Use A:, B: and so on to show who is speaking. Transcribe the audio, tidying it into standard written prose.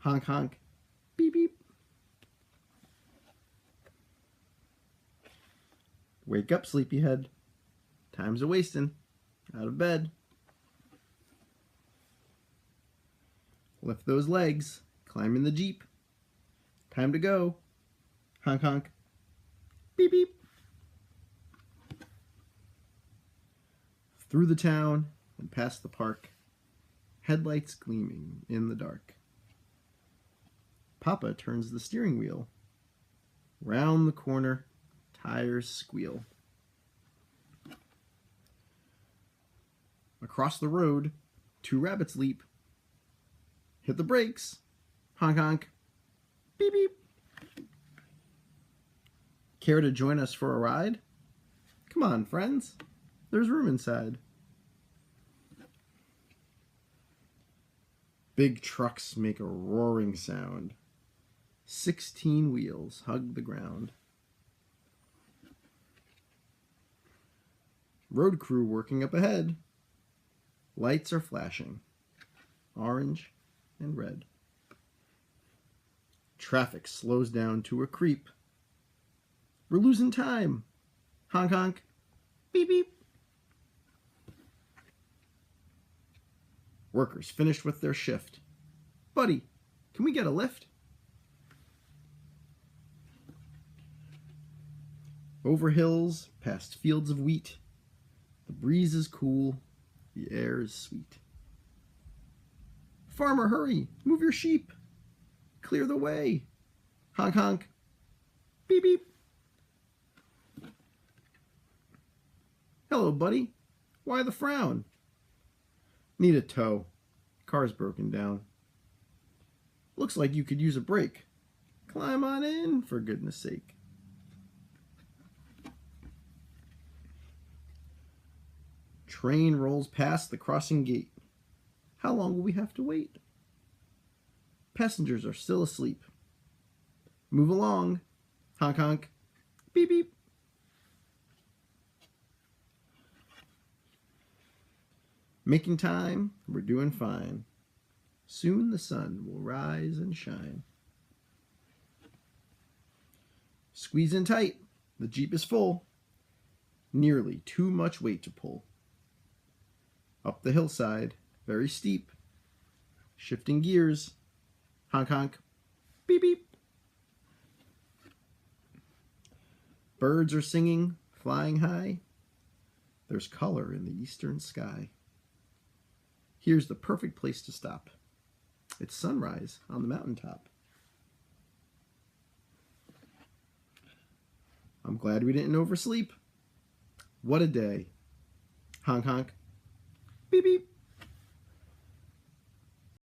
A: Honk, honk. Beep, beep. Wake up, sleepyhead. Time's a-wasting. Out of bed. Lift those legs. Climb in the Jeep. Time to go. Honk, honk. Beep, beep. Through the town and past the park. Headlights gleaming in the dark. Papa turns the steering wheel. Round the corner, tires squeal. Across the road, 2 rabbits leap. Hit the brakes. Honk, honk. Beep, beep. Care to join us for a ride? Come on, friends. There's room inside. Big trucks make a roaring sound. 16 wheels hug the ground. Road crew working up ahead. Lights are flashing. Orange and red. Traffic slows down to a creep. We're losing time. Honk, honk. Beep, beep. Workers finished with their shift. Buddy, can we get a lift? Over hills, past fields of wheat. The breeze is cool. The air is sweet. Farmer, hurry! Move your sheep! Clear the way! Honk, honk! Beep, beep! Hello, buddy. Why the frown? Need a tow. Car's broken down. Looks like you could use a break. Climb on in, for goodness sake. Train rolls past the crossing gate. How long will we have to wait? Passengers are still asleep. Move along. Honk, honk. Beep, beep. Making time, we're doing fine. Soon the sun will rise and shine. Squeeze in tight. The Jeep is full. Nearly too much weight to pull. Up the hillside, very steep. Shifting gears. Honk, honk. Beep, beep. Birds are singing, flying high. There's color in the eastern sky. Here's the perfect place to stop. It's sunrise on the mountaintop. I'm glad we didn't oversleep. What a day. Honk, honk. Beep, beep.